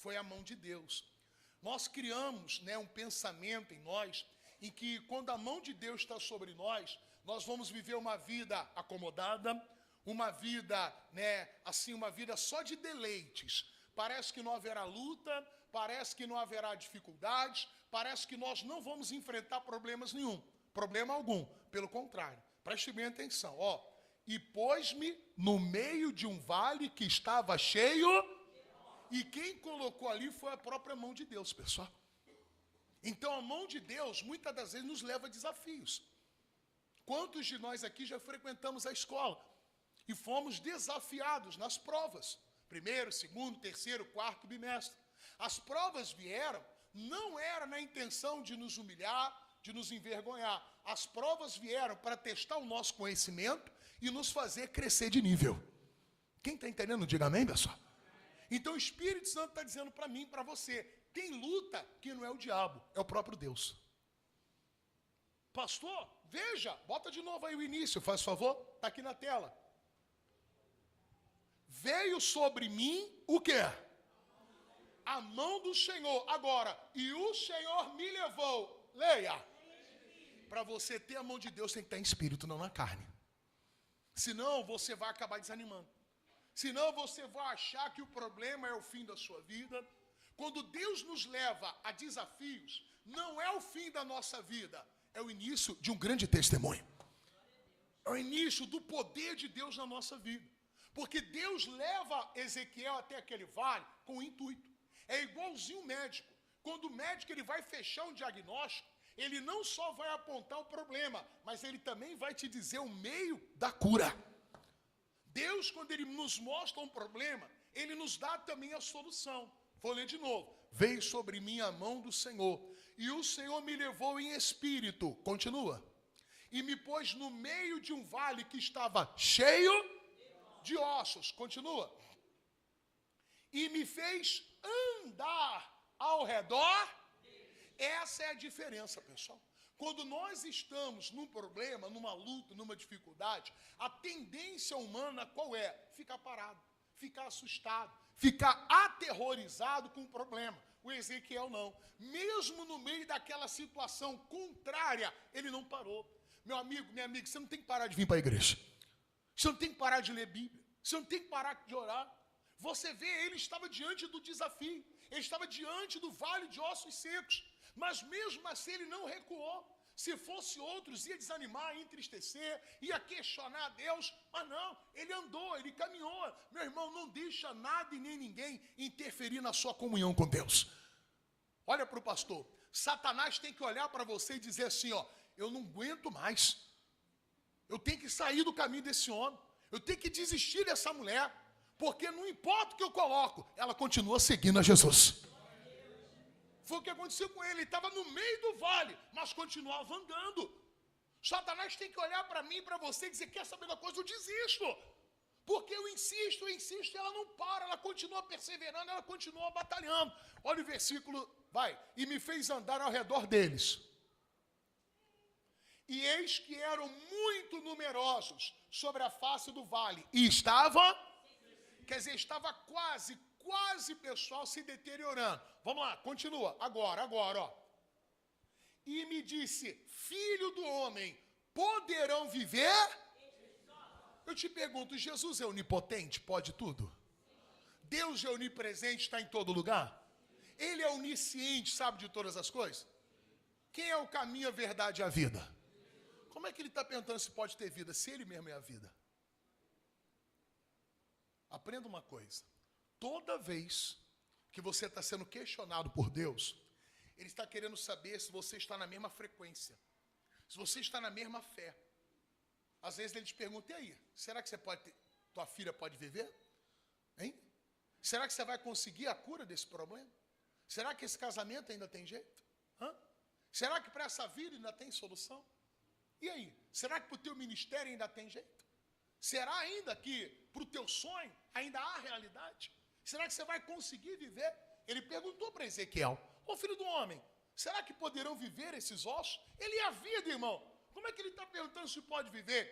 Foi a mão de Deus. Nós criamos, né, um pensamento em nós, em que quando a mão de Deus está sobre nós, nós vamos viver uma vida acomodada, uma vida, né, assim, uma vida só de deleites. Parece que não haverá luta, parece que não haverá dificuldades, parece que nós não vamos enfrentar problema algum. Pelo contrário, preste bem atenção, ó. E pôs-me no meio de um vale que estava cheio, e quem colocou ali foi a própria mão de Deus, pessoal. Então a mão de Deus muitas das vezes nos leva a desafios. Quantos de nós aqui já frequentamos a escola e fomos desafiados nas provas? Primeiro, segundo, terceiro, quarto bimestre. As provas vieram, não era na intenção de nos humilhar, de nos envergonhar. As provas vieram para testar o nosso conhecimento e nos fazer crescer de nível. Quem está entendendo, diga amém, pessoal. Então o Espírito Santo está dizendo para mim, para você, quem luta que não é o diabo, é o próprio Deus. Pastor, veja, bota de novo aí o início, faz favor, está aqui na tela. Veio sobre mim o quê? A mão do Senhor. Agora, e o Senhor me levou. Leia. Para você ter a mão de Deus, tem que estar em espírito, não na carne. Senão, você vai acabar desanimando. Senão, você vai achar que o problema é o fim da sua vida. Quando Deus nos leva a desafios, não é o fim da nossa vida, é o início de um grande testemunho. É o início do poder de Deus na nossa vida. Porque Deus leva Ezequiel até aquele vale com um intuito. É igualzinho o médico. Quando o médico ele vai fechar um diagnóstico, ele não só vai apontar o problema, mas ele também vai te dizer o meio da cura. Deus, quando ele nos mostra um problema, ele nos dá também a solução. Vou ler de novo. Veio sobre mim a mão do Senhor, e o Senhor me levou em espírito. Continua. E me pôs no meio de um vale que estava cheio de ossos. Continua. E me fez andar ao redor. Essa é a diferença, pessoal. Quando nós estamos num problema, numa luta, numa dificuldade, a tendência humana qual é? Ficar parado, ficar assustado, ficar aterrorizado com o problema. O Ezequiel não. Mesmo no meio daquela situação contrária, ele não parou. Meu amigo, minha amiga, você não tem que parar de vir para a igreja. Você não tem que parar de ler Bíblia. Você não tem que parar de orar. Você vê, ele estava diante do desafio. Ele estava diante do vale de ossos secos. Mas mesmo assim ele não recuou. Se fosse outros, ia desanimar, ia entristecer, ia questionar a Deus. Mas não, ele andou, ele caminhou. Meu irmão, não deixa nada e nem ninguém interferir na sua comunhão com Deus. Olha para o pastor. Satanás tem que olhar para você e dizer assim, ó, eu não aguento mais. Eu tenho que sair do caminho desse homem. Eu tenho que desistir dessa mulher. Porque não importa o que eu coloco, ela continua seguindo a Jesus. Foi o que aconteceu com ele. Ele estava no meio do vale, mas continuava andando. Satanás tem que olhar para mim e para você e dizer, quer saber da coisa? Eu desisto. Porque eu insisto, e ela não para, ela continua perseverando, ela continua batalhando. Olha o versículo, vai. E me fez andar ao redor deles. E eis que eram muito numerosos sobre a face do vale. E estava, quer dizer, estava quase, pessoal, se deteriorando. Vamos lá, continua. Agora, ó. E me disse, filho do homem, poderão viver? Eu te pergunto, Jesus é onipotente, pode tudo? Deus é onipresente, está em todo lugar? Ele é onisciente, sabe de todas as coisas? Quem é o caminho, a verdade e a vida? Como é que ele está perguntando se pode ter vida, se ele mesmo é a vida? Aprenda uma coisa. Toda vez que você está sendo questionado por Deus, Ele está querendo saber se você está na mesma frequência, se você está na mesma fé. Às vezes Ele te pergunta, e aí, será que tua filha pode viver? Hein? Será que você vai conseguir a cura desse problema? Será que esse casamento ainda tem jeito? Hã? Será que para essa vida ainda tem solução? E aí, será que para o teu ministério ainda tem jeito? Será ainda que para o teu sonho ainda há realidade? Será que você vai conseguir viver? Ele perguntou para Ezequiel, ô filho do homem, será que poderão viver esses ossos? Ele é a vida, irmão. Como é que ele está perguntando se pode viver?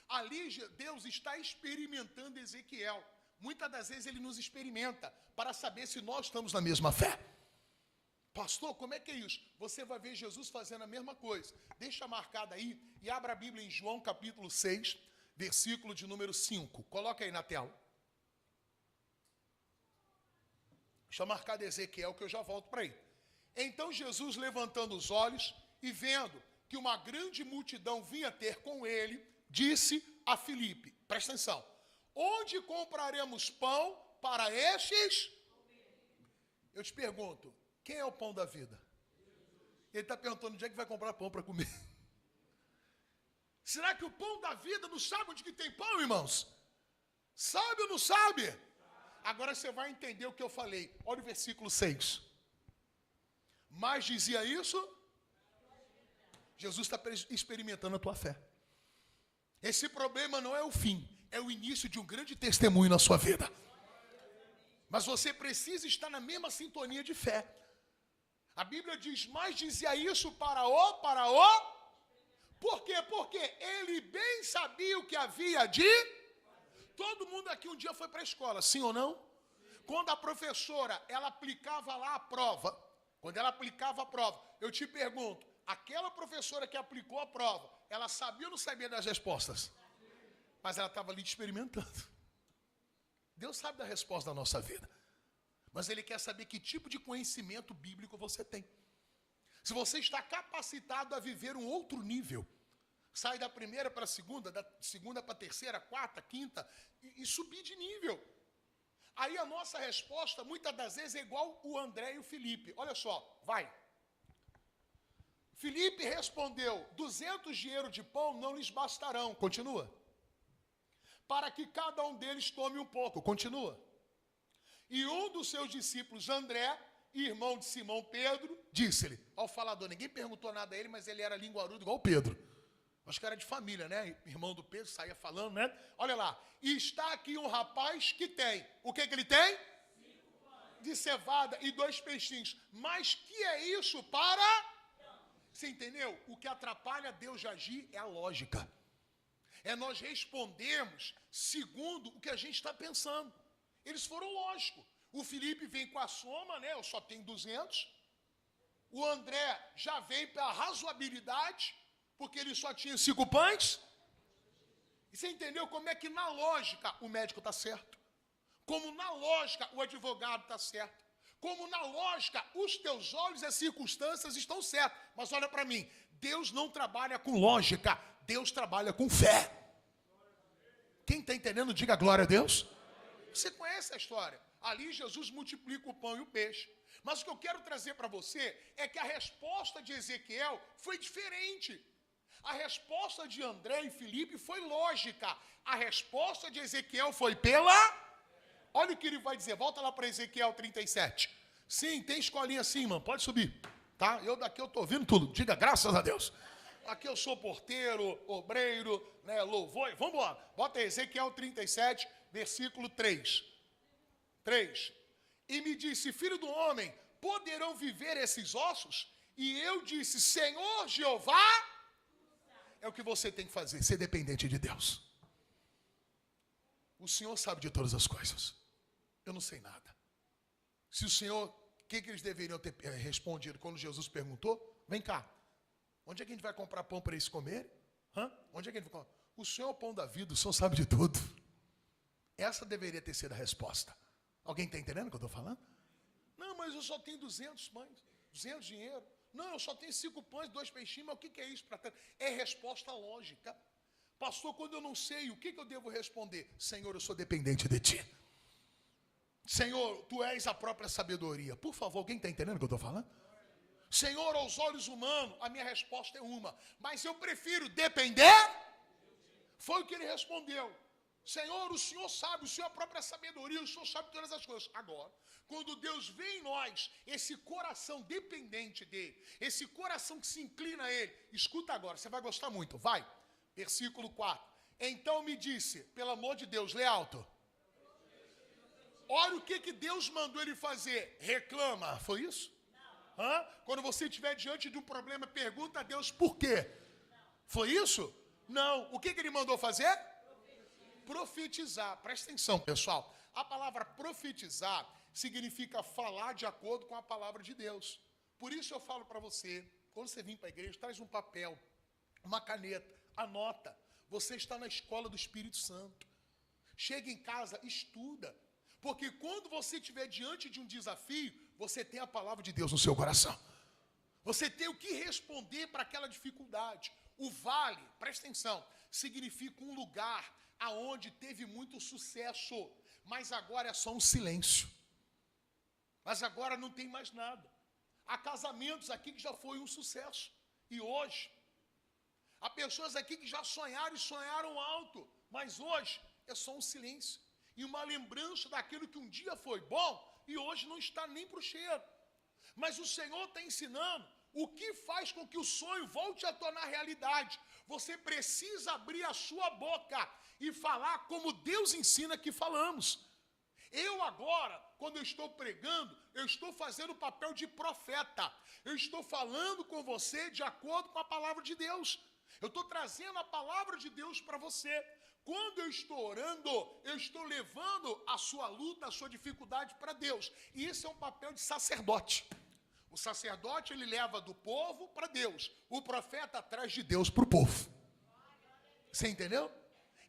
Ali Deus está experimentando Ezequiel. muitas das vezes ele nos experimenta para saber se nós estamos na mesma fé. Pastor, como é que é isso? Você vai ver Jesus fazendo a mesma coisa. Deixa marcado aí e abra a Bíblia em João capítulo 6, versículo de número 5. Coloca aí na tela. Deixa marcado Ezequiel que eu já volto para aí. Então Jesus, levantando os olhos e vendo que uma grande multidão vinha ter com ele, disse a Filipe, presta atenção, onde compraremos pão para estes? Eu te pergunto, quem é o pão da vida? Ele está perguntando onde é que vai comprar pão para comer. Será que o pão da vida não sabe onde que tem pão, irmãos? Sabe ou não sabe? Agora você vai entender o que eu falei. Olha o versículo 6. Mas dizia isso? Jesus está experimentando a tua fé. Esse problema não é o fim, é o início de um grande testemunho na sua vida. Mas você precisa estar na mesma sintonia de fé. A Bíblia diz, mas dizia isso para o... Por quê? Porque ele bem sabia o que havia de... Todo mundo aqui um dia foi para a escola, sim ou não? Quando a professora, ela aplicava lá a prova, eu te pergunto, aquela professora que aplicou a prova, ela sabia ou não sabia das respostas? Mas ela estava ali experimentando. Deus sabe da resposta da nossa vida. Mas Ele quer saber que tipo de conhecimento bíblico você tem. Se você está capacitado a viver um outro nível, sai da primeira para a segunda, da segunda para a terceira, quarta, quinta, e subir de nível. Aí a nossa resposta, muitas das vezes, é igual o André e o Felipe. Olha só, vai. Felipe respondeu, 200 dinheiros de pão não lhes bastarão. Continua. Para que cada um deles tome um pouco. Continua. E um dos seus discípulos, André, irmão de Simão Pedro, disse-lhe, ao falador, ninguém perguntou nada a ele, mas ele era linguarudo igual o Pedro. Acho que era de família, né? Irmão do Pedro, saía falando, né? Olha lá, e está aqui um rapaz que tem, o que ele tem? 5 pães de cevada e 2 peixinhos. Mas que é isso para... Você entendeu? O que atrapalha Deus de agir é a lógica. É nós respondermos segundo o que a gente está pensando. Eles foram lógicos. O Felipe vem com a soma, né? Eu só tenho 200. O André já vem pela razoabilidade, porque ele só tinha 5 pães. E você entendeu como é que na lógica o médico está certo? Como na lógica o advogado está certo? Como na lógica os teus olhos e as circunstâncias estão certos? Mas olha para mim, Deus não trabalha com lógica, Deus trabalha com fé. Quem está entendendo, diga glória a Deus. Você conhece a história. Ali Jesus multiplica o pão e o peixe. Mas o que eu quero trazer para você é que a resposta de Ezequiel foi diferente. A resposta de André e Filipe foi lógica. A resposta de Ezequiel foi pela... Olha o que ele vai dizer. Volta lá para Ezequiel 37. Sim, tem escolinha assim, irmão. Pode subir. Tá? Daqui eu estou ouvindo tudo. Diga graças a Deus. Aqui eu sou porteiro, obreiro, né, louvor. Vamos embora. Bota aí, Ezequiel 37, versículo 3. 3. E me disse, filho do homem, poderão viver esses ossos? E eu disse, Senhor Jeová... É o que você tem que fazer, ser dependente de Deus. O Senhor sabe de todas as coisas. Eu não sei nada. Se o Senhor, o que eles deveriam ter respondido quando Jesus perguntou? Vem cá, onde é que a gente vai comprar pão para eles comerem? Onde é que a gente vai comprar? O Senhor é o pão da vida, o Senhor sabe de tudo. Essa deveria ter sido a resposta. Alguém está entendendo o que eu estou falando? Não, mas eu só tenho 200 pães, 200 dinheiro. Não, eu só tenho 5 pães, 2 peixinhos, mas o que é isso? É resposta lógica. Pastor, quando eu não sei, o que eu devo responder? Senhor, eu sou dependente de Ti. Senhor, Tu és a própria sabedoria. Por favor, alguém está entendendo o que eu estou falando? Senhor, aos olhos humanos, a minha resposta é uma. Mas eu prefiro depender. Foi o que ele respondeu. Senhor, o Senhor sabe, o Senhor é a própria sabedoria, o Senhor sabe todas as coisas. Agora, quando Deus vê em nós esse coração dependente dEle, esse coração que se inclina a Ele, escuta agora, você vai gostar muito, vai. Versículo 4. Então me disse, pelo amor de Deus, lê alto. Olha o que Deus mandou ele fazer. Reclama, foi isso? Quando você estiver diante de um problema, pergunta a Deus por quê. Foi isso? Não. O que ele mandou fazer? Profetizar. Presta atenção, pessoal. A palavra profetizar significa falar de acordo com a palavra de Deus. Por isso eu falo para você, quando você vir para a igreja, traz um papel, uma caneta, anota. Você está na escola do Espírito Santo. Chega em casa, estuda. Porque quando você estiver diante de um desafio, você tem a palavra de Deus no seu coração. Você tem o que responder para aquela dificuldade. O vale, presta atenção, significa um lugar aonde teve muito sucesso, mas agora é só um silêncio. Mas agora não tem mais nada. Há casamentos aqui que já foi um sucesso. E hoje, há pessoas aqui que já sonharam e sonharam alto, mas hoje é só um silêncio. E uma lembrança daquilo que um dia foi bom e hoje não está nem para o cheiro. Mas o Senhor está ensinando o que faz com que o sonho volte a tornar realidade. Você precisa abrir a sua boca e falar como Deus ensina que falamos. Eu agora, quando eu estou pregando, eu estou fazendo o papel de profeta. Eu estou falando com você de acordo com a palavra de Deus. Eu estou trazendo a palavra de Deus para você. Quando eu estou orando, eu estou levando a sua luta, a sua dificuldade para Deus. E isso é um papel de sacerdote. O sacerdote, ele leva do povo para Deus. O profeta traz de Deus para o povo. Você entendeu?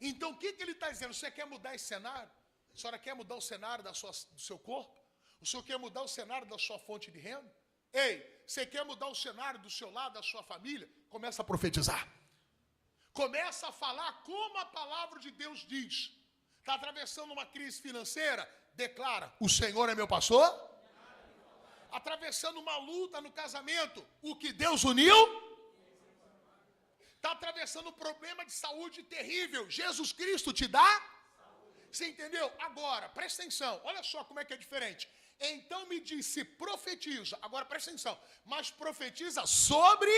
Então, o que ele está dizendo? Você quer mudar esse cenário? A senhora quer mudar o cenário do seu corpo? O senhor quer mudar o cenário da sua fonte de renda? Ei, você quer mudar o cenário do seu lado, da sua família? Começa a profetizar. Começa a falar como a palavra de Deus diz. Está atravessando uma crise financeira? Declara, o Senhor é meu pastor? Atravessando uma luta no casamento, o que Deus uniu? Está atravessando um problema de saúde terrível, Jesus Cristo te dá? Você entendeu? Agora, presta atenção, olha só como é que é diferente. Então me disse, profetiza, agora presta atenção, mas profetiza sobre...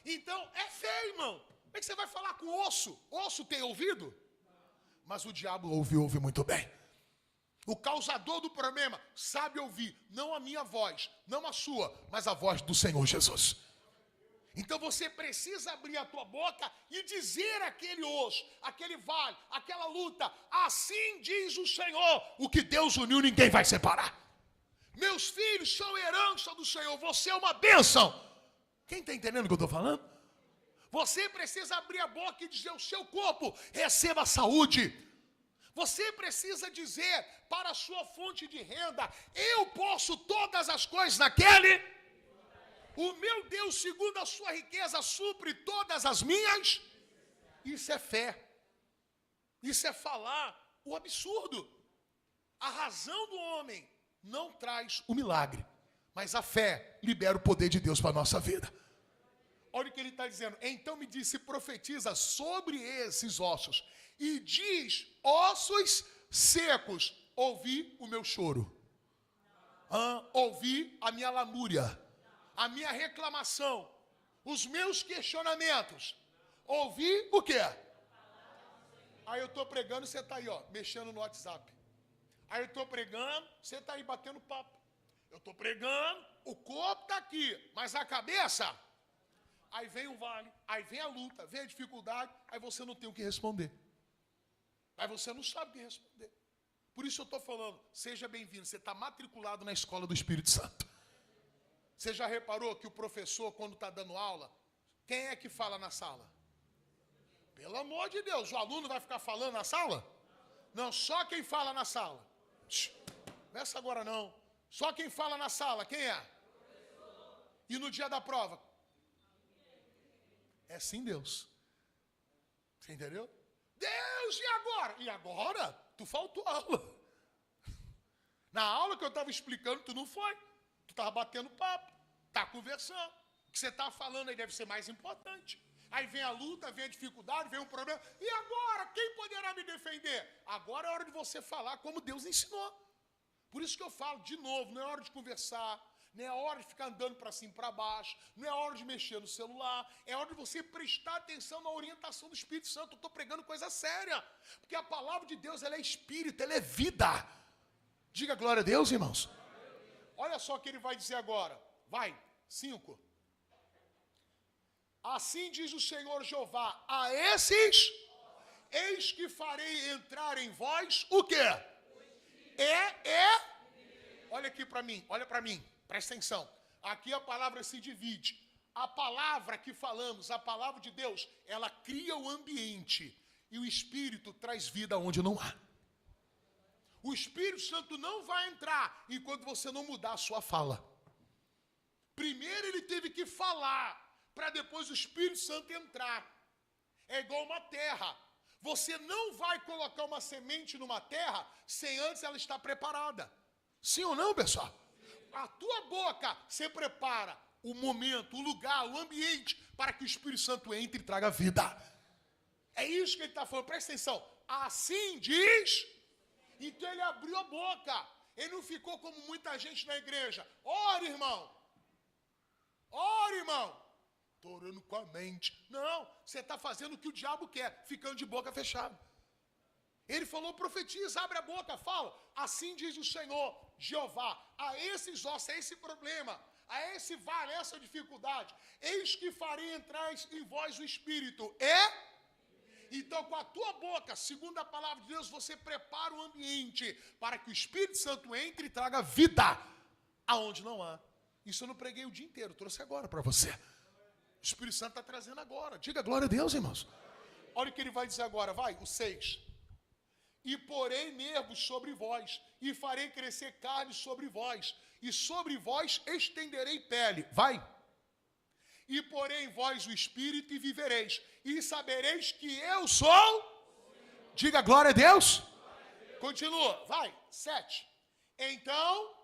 Então, é fé, irmão. Como é que você vai falar com osso? Osso tem ouvido? Mas o diabo ouve muito bem. O causador do problema sabe ouvir, não a minha voz, não a sua, mas a voz do Senhor Jesus. Então você precisa abrir a tua boca e dizer àquele osso, aquele vale, aquela luta, assim diz o Senhor, o que Deus uniu ninguém vai separar. Meus filhos são herança do Senhor, você é uma bênção. Quem está entendendo o que eu estou falando? Você precisa abrir a boca e dizer ao seu corpo, receba saúde. Você precisa dizer para a sua fonte de renda, eu posso todas as coisas naquele... O meu Deus, segundo a sua riqueza, supre todas as minhas. Isso é fé. Isso é falar o absurdo. A razão do homem não traz o milagre, mas a fé libera o poder de Deus para a nossa vida. Olha o que ele está dizendo. Então me disse, profetiza sobre esses ossos. E diz, ossos secos, ouvi o meu choro. Ouvi a minha lamúria. A minha reclamação, os meus questionamentos. Ouvi o quê? Aí eu estou pregando, você está aí, ó, mexendo no WhatsApp. Aí eu estou pregando, você está aí batendo papo. Eu estou pregando, o corpo está aqui, mas a cabeça... Aí vem o vale, aí vem a luta, vem a dificuldade, aí você não tem o que responder. Aí você não sabe o que responder. Por isso eu estou falando, seja bem-vindo, você está matriculado na escola do Espírito Santo. Você já reparou que o professor, quando está dando aula, quem é que fala na sala? Pelo amor de Deus, o aluno vai ficar falando na sala? Não, só quem fala na sala. Nessa agora não. Só quem fala na sala, quem é? E no dia da prova? É sim Deus. Você entendeu? Deus, e agora? E agora? Tu faltou aula. Na aula que eu estava explicando, tu não foi. Tu estava batendo papo, está conversando. O que você está falando aí deve ser mais importante. Aí vem a luta, vem a dificuldade, vem um problema. E agora, quem poderá me defender? Agora é hora de você falar como Deus ensinou. Por isso que eu falo, de novo, não é hora de conversar, não é hora de ficar andando para cima e para baixo, não é hora de mexer no celular, é hora de você prestar atenção na orientação do Espírito Santo. Eu estou pregando coisa séria, porque a palavra de Deus, ela é espírito, ela é vida. Diga glória a Deus, irmãos. Olha só o que ele vai dizer agora. Vai, 5. Assim diz o Senhor Jeová a esses eis que farei entrar em vós o quê? Olha aqui para mim, presta atenção. Aqui a palavra se divide. A palavra que falamos, a palavra de Deus, ela cria o ambiente. E o Espírito traz vida onde não há. O Espírito Santo não vai entrar enquanto você não mudar a sua fala. Primeiro ele teve que falar, para depois o Espírito Santo entrar. É igual uma terra. Você não vai colocar uma semente numa terra sem antes ela estar preparada. Sim ou não, pessoal? A tua boca, você prepara o momento, o lugar, o ambiente, para que o Espírito Santo entre e traga vida. É isso que ele está falando, presta atenção. Assim diz, então ele abriu a boca. Ele não ficou como muita gente na igreja. Ora, irmão. Ora, irmão. Estou orando com a mente. Não, você está fazendo o que o diabo quer, ficando de boca fechada. Ele falou, profetiza, abre a boca, fala. Assim diz o Senhor, Jeová, a esses ossos, a esse problema, a esse vale, a essa dificuldade, eis que farei entrar em vós o Espírito. Então, com a tua boca, segundo a palavra de Deus, você prepara o ambiente para que o Espírito Santo entre e traga vida aonde não há. Isso eu não preguei o dia inteiro, trouxe agora para você. O Espírito Santo está trazendo agora. Diga glória a Deus, irmãos. Olha o que ele vai dizer agora, vai, o 6. E porei nervos sobre vós, e farei crescer carne sobre vós, e sobre vós estenderei pele. Vai. E porei em vós o Espírito e vivereis, e sabereis que eu sou. Diga glória a Deus. Continua, vai, 7. Então,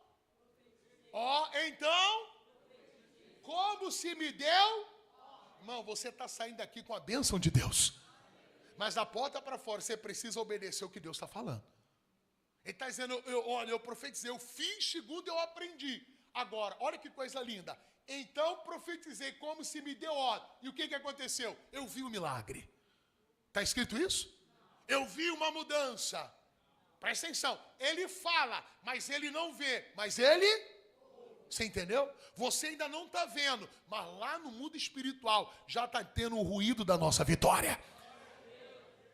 como se me deu. Irmão, você está saindo daqui com a bênção de Deus. Mas da porta para fora, você precisa obedecer o que Deus está falando. Ele está dizendo, eu profetizei, eu fiz segundo eu aprendi. Agora, olha que coisa linda. Então profetizei como se me deu ordem. E o que aconteceu? Eu vi um milagre. Está escrito isso? Eu vi uma mudança. Presta atenção. Ele fala, mas ele não vê. Mas ele... Você entendeu? Você ainda não está vendo, mas lá no mundo espiritual já está tendo o ruído da nossa vitória.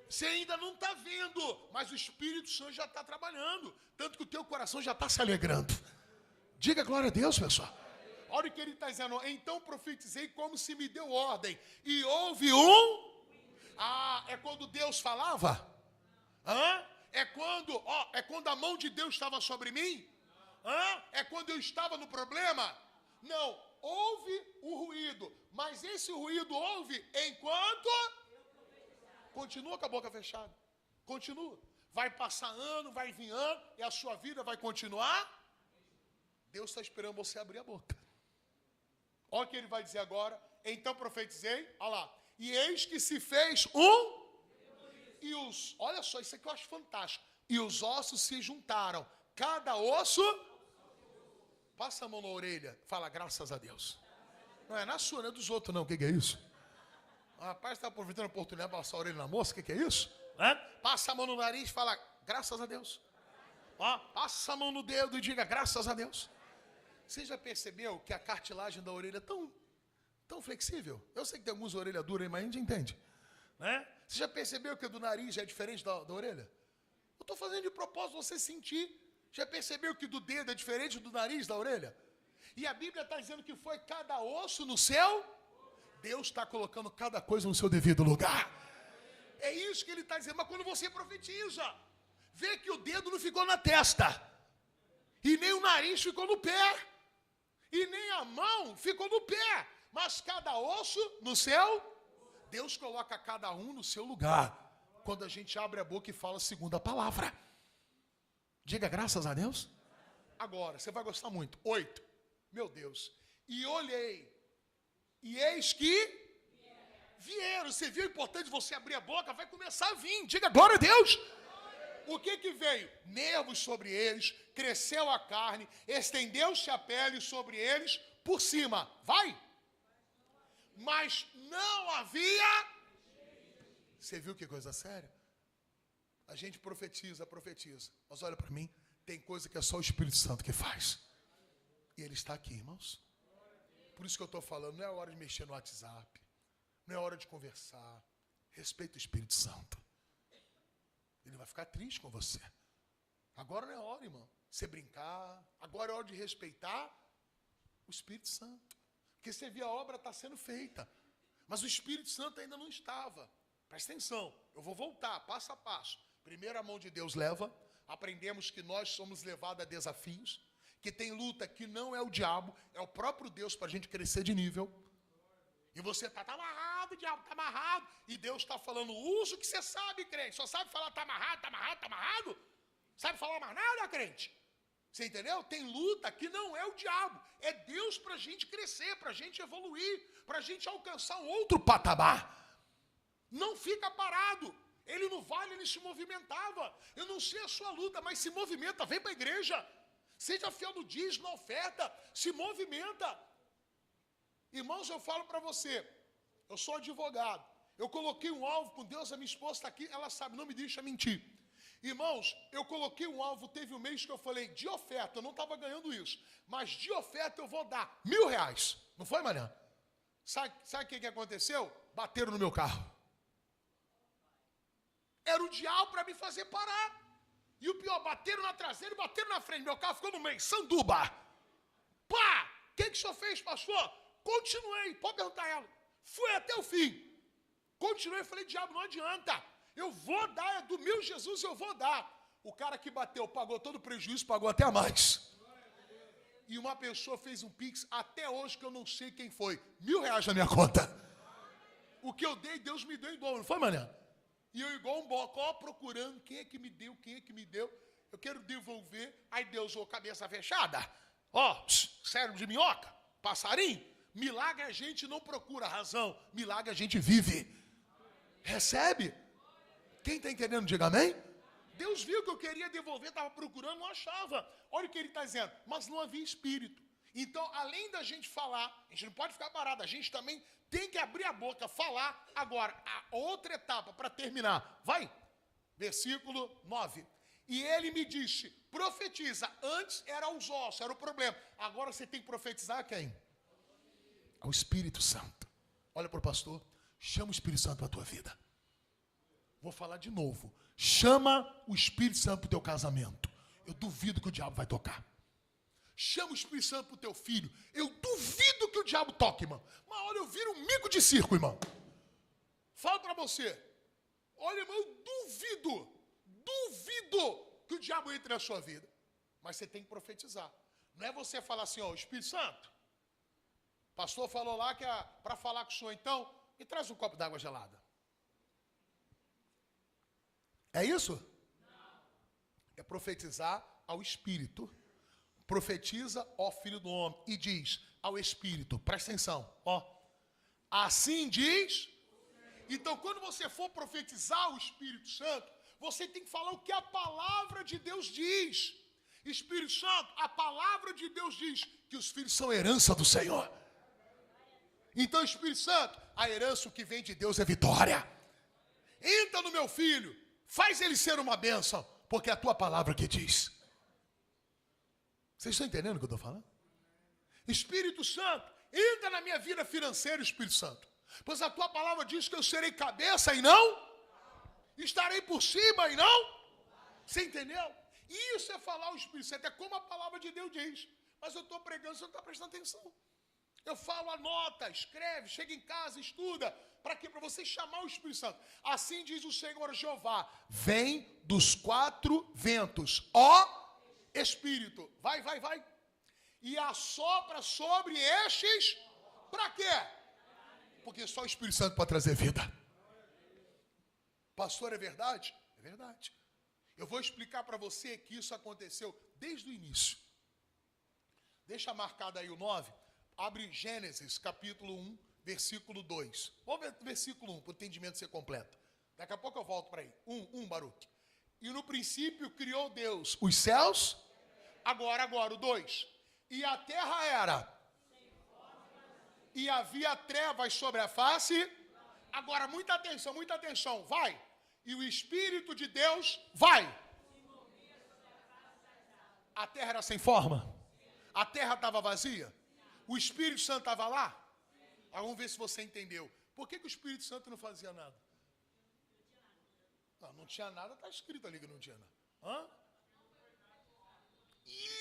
Você ainda não está vendo, mas o Espírito Santo já está trabalhando. Tanto que o teu coração já está se alegrando. Diga glória a Deus, pessoal. Olha o que ele está dizendo. Então profetizei como se me deu ordem. E houve um... é quando Deus falava? É quando a mão de Deus estava sobre mim? É quando eu estava no problema? Não, houve o ruído, mas esse ruído houve enquanto... Continua com a boca fechada, continua. Vai passar ano, vai vir ano, e a sua vida vai continuar. Deus está esperando você abrir a boca. Olha o que ele vai dizer agora. Então profetizei, olha lá. E eis que se fez olha só, isso aqui eu acho fantástico. E os ossos se juntaram, cada osso... Passa a mão na orelha, fala graças a Deus. Não é na sua, não é dos outros não, o que é isso? O rapaz está aproveitando a oportunidade de passar a orelha na moça, o que é isso? Passa a mão no nariz e fala graças a Deus. Passa a mão no dedo e diga graças a Deus. Você já percebeu que a cartilagem da orelha é tão flexível? Eu sei que tem algumas orelhas duras aí, mas a gente entende. Você já percebeu que a do nariz é diferente da orelha? Eu estou fazendo de propósito você sentir. Já percebeu que do dedo é diferente do nariz, da orelha? E a Bíblia está dizendo que foi cada osso no seu. Deus está colocando cada coisa no seu devido lugar. É isso que ele está dizendo. Mas quando você profetiza, vê que o dedo não ficou na testa. E nem o nariz ficou no pé. E nem a mão ficou no pé. Mas cada osso no seu. Deus coloca cada um no seu lugar. Quando a gente abre a boca e fala segundo a palavra. Diga graças a Deus. Agora, você vai gostar muito. 8. Meu Deus. E olhei. E eis que vieram. Você viu o importante você abrir a boca? Vai começar a vir. Diga glória a Deus. O que veio? Nervos sobre eles. Cresceu a carne. Estendeu-se a pele sobre eles por cima. Vai. Mas não havia. Você viu que coisa séria? A gente profetiza. Mas olha para mim, tem coisa que é só o Espírito Santo que faz. E ele está aqui, irmãos. Por isso que eu estou falando, não é hora de mexer no WhatsApp. Não é hora de conversar. Respeita o Espírito Santo. Ele vai ficar triste com você. Agora não é hora, irmão, você brincar. Agora é hora de respeitar o Espírito Santo. Porque você vê a obra está sendo feita. Mas o Espírito Santo ainda não estava. Presta atenção, eu vou voltar passo a passo. Primeiro a mão de Deus leva. Aprendemos que nós somos levados a desafios. Que tem luta que não é o diabo, é o próprio Deus para a gente crescer de nível. E você está amarrado, o diabo está amarrado. E Deus está falando, usa o que você sabe, crente. Só sabe falar, está amarrado, está amarrado, está amarrado. Sabe falar mais nada, crente? Você entendeu? Tem luta que não é o diabo. É Deus para a gente crescer, para a gente evoluir, para a gente alcançar um outro patamar. Não fica parado. Ele no vale, ele se movimentava. Eu não sei a sua luta, mas se movimenta, vem para a igreja. Seja fiel no dízimo, na oferta, se movimenta. Irmãos, eu falo para você, eu sou advogado. Eu coloquei um alvo com Deus, a minha esposa está aqui, ela sabe, não me deixa mentir. Irmãos, eu coloquei um alvo, teve um mês que eu falei, de oferta, eu não estava ganhando isso, mas de oferta eu vou dar R$1.000. Não foi, Mariana? Sabe o que aconteceu? Bateram no meu carro. Era o diabo para me fazer parar. E o pior, bateram na traseira e bateram na frente. Meu carro ficou no meio, sanduba. Pá! O que o senhor fez, pastor? Continuei, pode perguntar a ela. Fui até o fim. Continuei, falei, diabo, não adianta. Eu vou dar, é do meu Jesus, eu vou dar. O cara que bateu pagou todo o prejuízo, pagou até a mais. E uma pessoa fez um pix, até hoje que eu não sei quem foi. R$1.000 na minha conta. O que eu dei, Deus me deu em dobro, não foi, mané? E eu igual um bocó procurando quem é que me deu, quem é que me deu. Eu quero devolver. Aí Deus, cabeça fechada. Cérebro de minhoca, passarinho. Milagre a gente não procura razão. Milagre a gente vive. Recebe. Quem está entendendo, diga amém. Deus viu que eu queria devolver, estava procurando, não achava. Olha o que ele está dizendo. Mas não havia espírito. Então, além da gente falar, a gente não pode ficar parado, a gente também tem que abrir a boca, falar. Agora, a outra etapa para terminar. Vai. Versículo 9. E ele me disse, profetiza. Antes era os ossos, era o problema. Agora você tem que profetizar a quem? Ao Espírito Santo. Olha para o pastor, chama o Espírito Santo para a tua vida. Vou falar de novo. Chama o Espírito Santo para o teu casamento. Eu duvido que o diabo vai tocar. Chama o Espírito Santo para o teu filho. Eu duvido que o diabo toque, irmão. Mas olha, eu viro um mico de circo, irmão. Falo para você. Olha, irmão, eu duvido que o diabo entre na sua vida. Mas você tem que profetizar. Não é você falar assim, Espírito Santo. O pastor falou lá que para falar com o senhor, então, me traz um copo d'água gelada. É isso? Não. É profetizar ao Espírito. Profetiza, Filho do Homem, e diz ao Espírito, presta atenção, assim diz. Então, quando você for profetizar o Espírito Santo, você tem que falar o que a palavra de Deus diz. Espírito Santo, a palavra de Deus diz que os filhos são herança do Senhor. Então, Espírito Santo, a herança que vem de Deus é vitória. Entra no meu filho, faz ele ser uma bênção, porque é a tua palavra que diz. Vocês estão entendendo o que eu estou falando? Espírito Santo, entra na minha vida financeira, Espírito Santo. Pois a tua palavra diz que eu serei cabeça e não? Estarei por cima e não? Você entendeu? Isso é falar o Espírito Santo, é como a palavra de Deus diz. Mas eu estou pregando, você não está prestando atenção. Eu falo, anota, escreve, chega em casa, estuda. Para quê? Para você chamar o Espírito Santo. Assim diz o Senhor Jeová. Vem dos quatro ventos, Espírito, vai. E assopra sobre estes, para quê? Porque só o Espírito Santo pode trazer vida. Pastor, é verdade? É verdade. Eu vou explicar para você que isso aconteceu desde o início. Deixa marcado aí o 9. Abre Gênesis, capítulo 1, versículo 2. Vamos ver o versículo 1, para o entendimento ser completo. Daqui a pouco eu volto para aí. 1, Baruque. E no princípio criou Deus os céus. Agora, o 2. E a terra era. E havia trevas sobre a face. Agora, muita atenção. Vai. E o Espírito de Deus vai. A terra era sem forma. A terra estava vazia. O Espírito Santo estava lá. Vamos ver se você entendeu. Por que o Espírito Santo não fazia nada? Não tinha nada, está escrito ali que não tinha nada. Hã?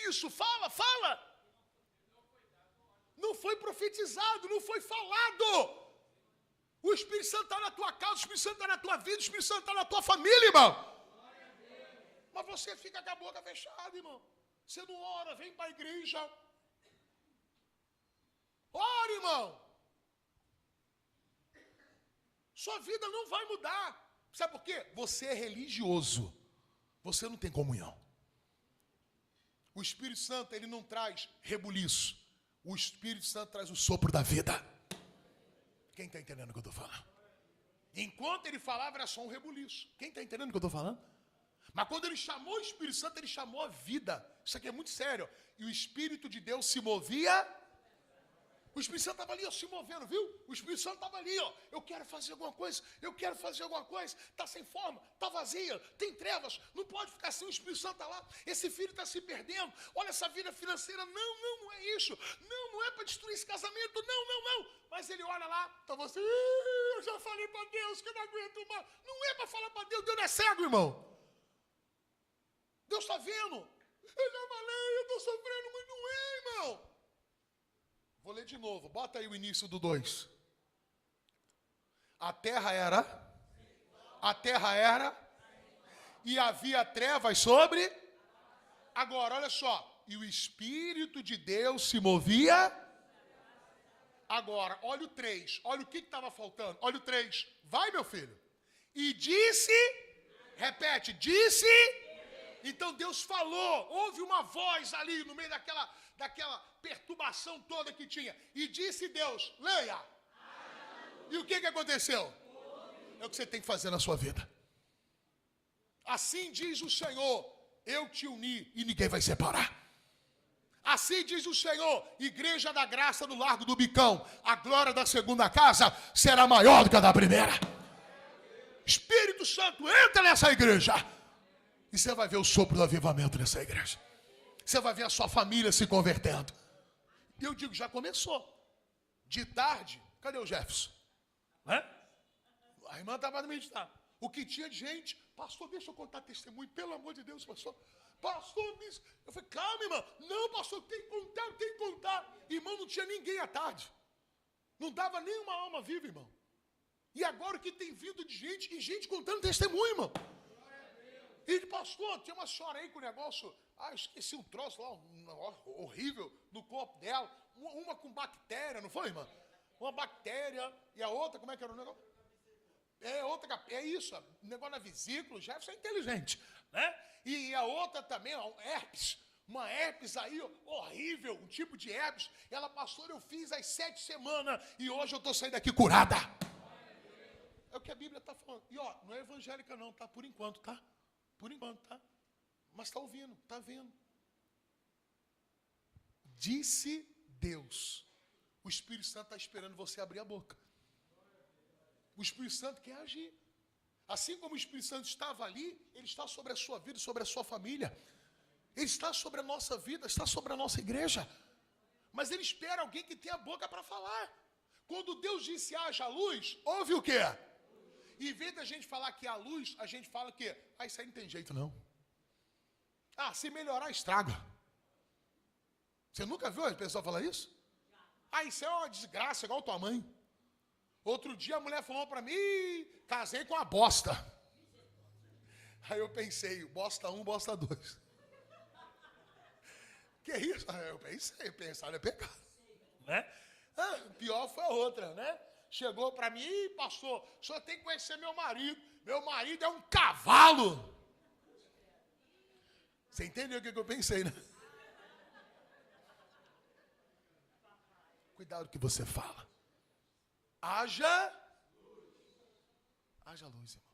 Isso, fala. Não foi profetizado, não foi falado. O Espírito Santo está na tua casa, o Espírito Santo está na tua vida, o Espírito Santo está na tua família, irmão. Mas você fica com a boca fechada, irmão. Você não ora, vem para a igreja. Ora, irmão. Sua vida não vai mudar. Sabe por quê? Você é religioso. Você não tem comunhão. O Espírito Santo, ele não traz rebuliço. O Espírito Santo traz o sopro da vida. Quem está entendendo o que eu estou falando? Enquanto ele falava, era só um rebuliço. Quem está entendendo o que eu estou falando? Mas quando ele chamou o Espírito Santo, ele chamou a vida. Isso aqui é muito sério. E o Espírito de Deus se movia. O Espírito Santo estava ali, ó, se movendo, viu? O Espírito Santo estava ali, ó. Eu quero fazer alguma coisa. Está sem forma, está vazia, tem trevas. Não pode ficar assim, o Espírito Santo está lá. Esse filho está se perdendo. Olha essa vida financeira. Não é isso. Não é para destruir esse casamento. Não. Mas ele olha lá, estava assim, eu já falei para Deus que eu não aguento mais. Não é para falar para Deus, Deus não é cego, irmão. Deus está vendo. Eu já falei, eu estou sofrendo, mas não é, irmão. Vou ler de novo, bota aí o início do 2. A terra era, e havia trevas sobre. Agora, olha só, e o Espírito de Deus se movia. Agora, olha o 3, olha o que estava faltando, olha o 3, vai meu filho. E disse, repete, disse. Então Deus falou, houve uma voz ali no meio daquela perturbação toda que tinha. E disse Deus, leia. E o que aconteceu? É o que você tem que fazer na sua vida. Assim diz o Senhor, eu te uni e ninguém vai separar. Assim diz o Senhor, Igreja da Graça no Largo do Bicão, a glória da segunda casa será maior do que a da primeira. Espírito Santo, entra nessa igreja. E você vai ver o sopro do avivamento nessa igreja. Você vai ver a sua família se convertendo. E eu digo, já começou. De tarde, cadê o Jefferson? A irmã estava meditando. O que tinha de gente, pastor, deixa eu contar testemunho, pelo amor de Deus, pastor. Pastor, eu falei, calma, irmã. Não, pastor, tem que contar. Irmão, não tinha ninguém à tarde. Não dava nenhuma alma viva, irmão. E agora o que tem vindo de gente, e gente contando testemunho, irmão. E pastor, tinha uma senhora aí com o negócio, esqueci um troço lá, um negócio horrível no corpo dela, uma com bactéria, não foi, irmã? Uma bactéria, e a outra, como é que era o negócio? É isso, negócio na vesícula, Jefferson é inteligente, né? E a outra também, herpes, uma herpes aí, horrível, um tipo de herpes. Ela, pastor, eu fiz às 7 semanas e hoje eu estou saindo daqui curada. É o que a Bíblia está falando. E não é evangélica não, tá? Por enquanto, tá? Por enquanto, tá? Mas está ouvindo, está vendo. Disse Deus. O Espírito Santo está esperando você abrir a boca. O Espírito Santo quer agir. Assim como o Espírito Santo estava ali, ele está sobre a sua vida, sobre a sua família. Ele está sobre a nossa vida, está sobre a nossa igreja. Mas ele espera alguém que tenha a boca para falar. Quando Deus disse haja luz, houve o quê? Em vez da gente falar que há luz, a gente fala que isso aí não tem jeito não. Se melhorar, estraga. Você nunca viu a pessoa falar isso? Isso é uma desgraça, igual tua mãe. Outro dia a mulher falou para mim, casei com uma bosta. Aí eu pensei, bosta 1, bosta 2. Que isso? Eu pensei, pensar é pecado. Né? Pior foi a outra, né? Chegou para mim, pastor, o senhor tem que conhecer meu marido. Meu marido é um cavalo. Você entendeu o que eu pensei, né? Cuidado com o que você fala. Haja luz, irmão.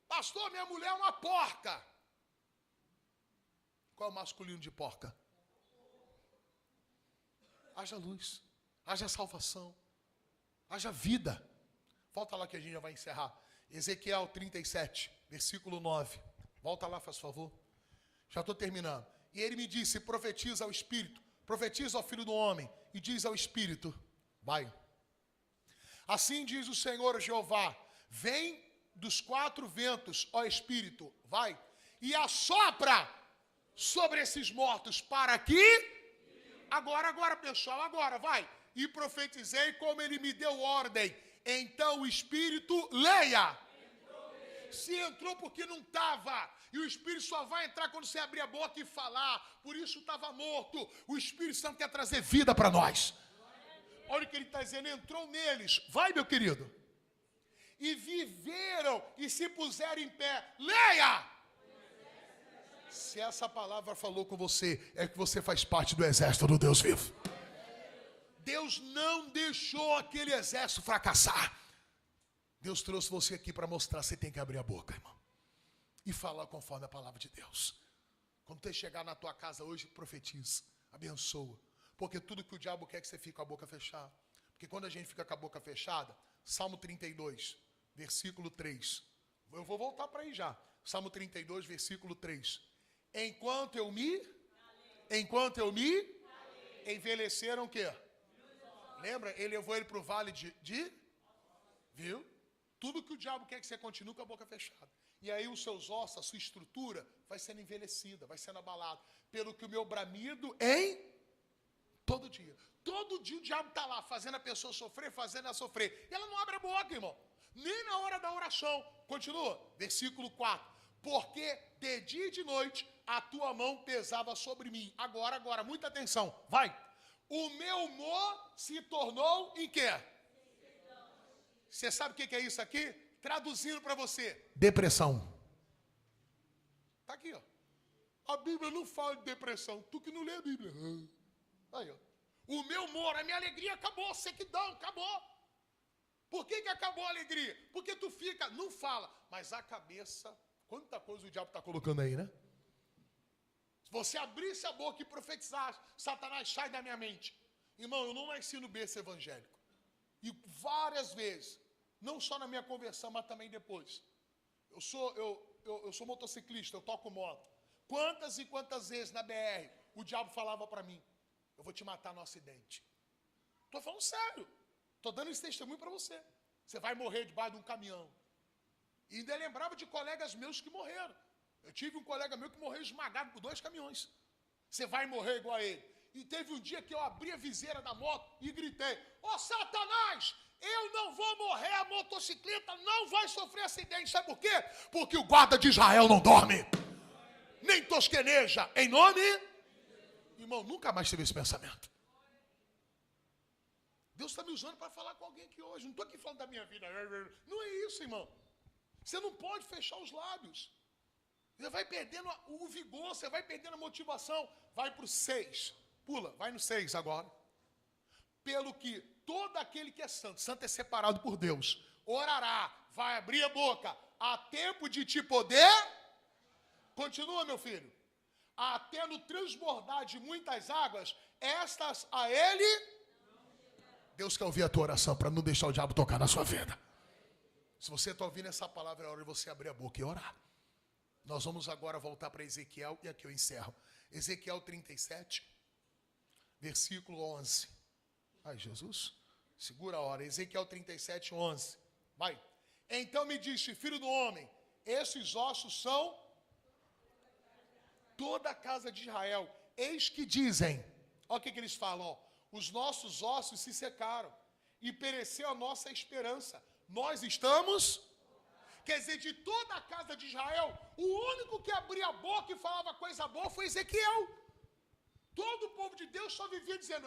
Pastor, minha mulher é uma porca. Qual é o masculino de porca? Haja luz, haja salvação, haja vida. Volta lá que a gente já vai encerrar. Ezequiel 37, versículo 9. Volta lá, faz favor. Já estou terminando. E ele me disse, profetiza ao Espírito, profetiza ao Filho do Homem, e diz ao Espírito, vai. Assim diz o Senhor Jeová, vem dos 4 ventos, ó Espírito, vai, e assopra sobre esses mortos para que... Agora, pessoal, agora, vai. E profetizei como ele me deu ordem. Então o Espírito, leia. Se entrou porque não estava. E o Espírito só vai entrar quando você abrir a boca e falar. Por isso estava morto. O Espírito Santo quer trazer vida para nós. Olha o que ele está dizendo, entrou neles. Vai, meu querido. E viveram e se puseram em pé. Leia! Se essa palavra falou com você, é que você faz parte do exército do Deus vivo. Deus não deixou aquele exército fracassar. Deus trouxe você aqui para mostrar, você tem que abrir a boca, irmão. E falar conforme a palavra de Deus. Quando você chegar na tua casa hoje, profetiza, abençoa. Porque tudo que o diabo quer é que você fique com a boca fechada. Porque quando a gente fica com a boca fechada, Salmo 32, versículo 3. Eu vou voltar para aí já. Salmo 32, versículo 3. Enquanto eu me envelheceram o quê? Lembra? Ele levou ele para o vale de... Viu? Tudo que o diabo quer que você continue com a boca fechada. E aí os seus ossos, a sua estrutura vai sendo envelhecida, vai sendo abalada. Pelo que o meu bramido em todo dia. Todo dia o diabo está lá fazendo a pessoa sofrer, fazendo ela sofrer. E ela não abre a boca, irmão. Nem na hora da oração. Continua. Versículo 4. Porque de dia e de noite a tua mão pesava sobre mim. Agora, muita atenção. Vai. O meu humor se tornou em quê? Você sabe o que é isso aqui? Traduzindo para você. Depressão. Está aqui, ó. A Bíblia não fala de depressão. Tu que não lê a Bíblia. Aí, ó. O meu humor, a minha alegria acabou. Sequidão, acabou. Por que acabou a alegria? Porque tu fica, não fala. Mas a cabeça, quanta coisa o diabo está colocando aí, né? Se você abrisse a boca e profetizasse, Satanás, sai da minha mente. Irmão, eu não nasci no berço evangélico. E várias vezes, não só na minha conversão, mas também depois. Eu sou motociclista, eu toco moto. Quantas e quantas vezes na BR o diabo falava para mim, eu vou te matar no acidente. Estou falando sério. Estou dando esse testemunho para você. Você vai morrer debaixo de um caminhão. E ainda lembrava de colegas meus que morreram. Eu tive um colega meu que morreu esmagado por 2 caminhões. Você vai morrer igual a ele. E teve um dia que eu abri a viseira da moto e gritei, ô Satanás, eu não vou morrer, a motocicleta não vai sofrer acidente. Sabe por quê? Porque o guarda de Israel não dorme. Nem tosqueneja. Em nome... Irmão, nunca mais tive esse pensamento. Deus está me usando para falar com alguém aqui hoje. Não estou aqui falando da minha vida. Não é isso, irmão. Você não pode fechar os lábios. Você vai perdendo o vigor, você vai perdendo a motivação. Vai para o 6. Pula, vai no 6 agora. Pelo que todo aquele que é santo, santo é separado por Deus, orará, vai abrir a boca, há tempo de te poder. Continua, meu filho. Até no transbordar de muitas águas, estas a ele... Deus quer ouvir a tua oração para não deixar o diabo tocar na sua vida. Se você está ouvindo essa palavra, é hora de você abrir a boca e orar. Nós vamos agora voltar para Ezequiel e aqui eu encerro. Ezequiel 37, versículo 11. Ai, Jesus, segura a hora. Ezequiel 37, 11. Vai. Então me disse, filho do homem, esses ossos são toda a casa de Israel. Eis que dizem, olha o que eles falam, ó. Os nossos ossos se secaram e pereceu a nossa esperança. Nós estamos... Quer dizer, de toda a casa de Israel, o único que abria a boca e falava coisa boa foi Ezequiel. Todo o povo de Deus só vivia dizendo,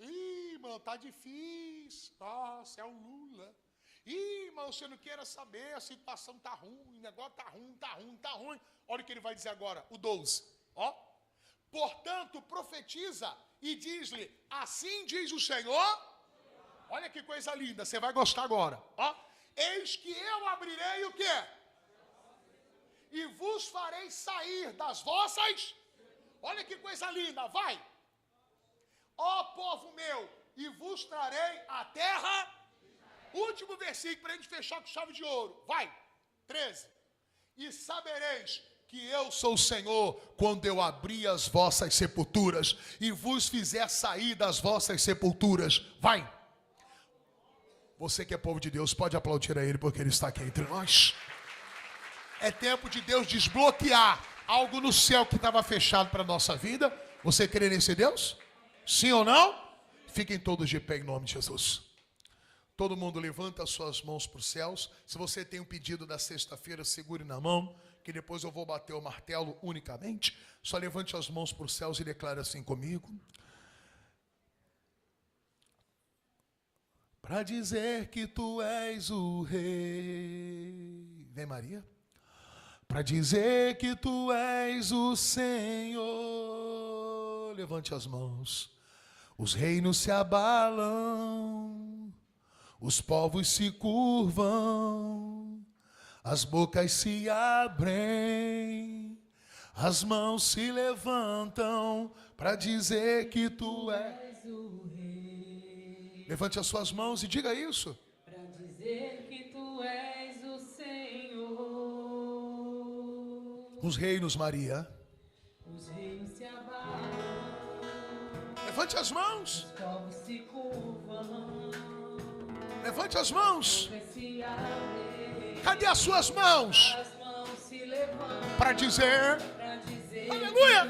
irmão, tá difícil. Nossa, é o Lula. Irmão, você não queira saber, a situação tá ruim, o negócio tá ruim. Olha o que ele vai dizer agora, o 12. Ó. Portanto, profetiza e diz-lhe, assim diz o Senhor. Olha que coisa linda, você vai gostar agora. Ó. Eis que eu abrirei o quê? E vos farei sair das vossas... Olha que coisa linda, vai. Ó povo meu, e vos trarei a terra... Último versículo para a gente fechar com chave de ouro. Vai, 13. E sabereis que eu sou o Senhor, quando eu abrir as vossas sepulturas e vos fizer sair das vossas sepulturas. Vai. Você que é povo de Deus, pode aplaudir a Ele, porque Ele está aqui entre nós. É tempo de Deus desbloquear algo no céu que estava fechado para a nossa vida. Você crê nesse Deus? Sim ou não? Fiquem todos de pé em nome de Jesus. Todo mundo levanta as suas mãos para os céus. Se você tem um pedido da sexta-feira, segure na mão, que depois eu vou bater o martelo unicamente. Só levante as mãos para os céus e declare assim comigo. Para dizer que tu és o rei. Vem, Maria. Para dizer que tu és o Senhor. Levante as mãos. Os reinos se abalam, os povos se curvam, as bocas se abrem, as mãos se levantam para dizer que tu és o rei. Levante as suas mãos e diga isso. Para dizer que tu és o Senhor. Os reinos, Maria. Os reinos se abalam. Levante as mãos. Os povos se curvam. Levante as mãos. Cadê as suas mãos? Para dizer, aleluia.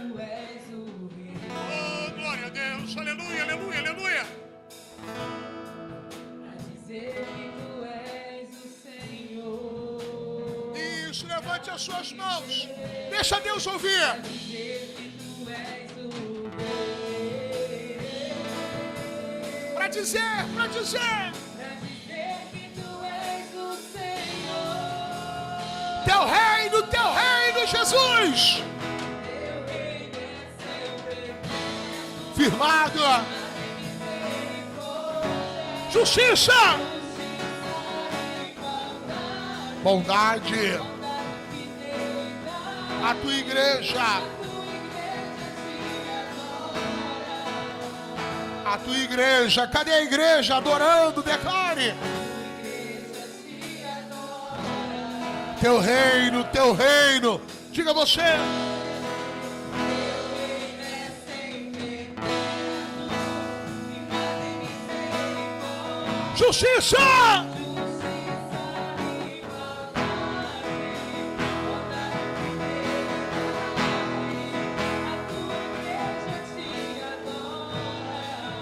Oh, glória a Deus. Aleluia, aleluia, aleluia. Para dizer que tu és o Senhor. Isso, levante as suas mãos. Deixa Deus ouvir. Para dizer que tu és o rei. Para dizer, para dizer. Que tu és o Senhor. Teu reino, Jesus. Teu reino é sempre firmado. Justiça. Bondade. A tua igreja. A tua igreja, cadê a igreja adorando? Declare. Teu reino, teu reino. Diga você. Justiça.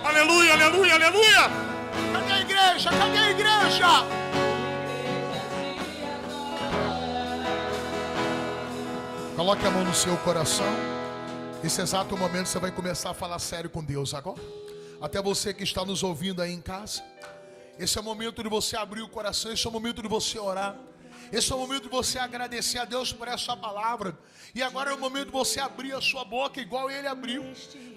Aleluia, aleluia, aleluia. Cadê a igreja? Cadê a igreja? Coloque a mão no seu coração. Nesse exato momento você vai começar a falar sério com Deus agora. Até você que está nos ouvindo aí em casa. Esse é o momento de você abrir o coração. Esse é o momento de você orar. Esse é o momento de você agradecer a Deus por essa palavra. E agora é o momento de você abrir a sua boca igual ele abriu.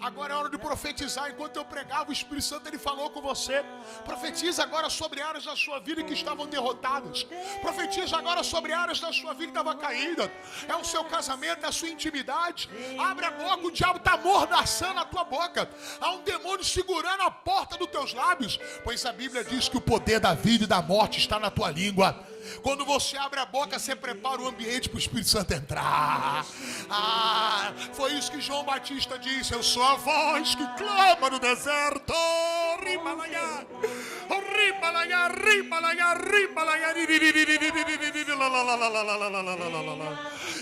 Agora é hora de profetizar. Enquanto eu pregava, o Espírito Santo ele falou com você. Profetiza agora sobre áreas da sua vida que estavam derrotadas. Profetiza agora sobre áreas da sua vida que estavam caídas. É o seu casamento, é a sua intimidade. Abre a boca, o diabo está amordaçando a tua boca. Há um demônio segurando a porta dos teus lábios. Pois a Bíblia diz que o poder da vida e da morte está na tua língua. Quando você abre a boca, você prepara o ambiente para o Espírito Santo entrar. Foi isso que João Batista disse. Eu sou a voz que clama no deserto. Ribalaiá, ribalaiá, ribalaiá, ribalaiá.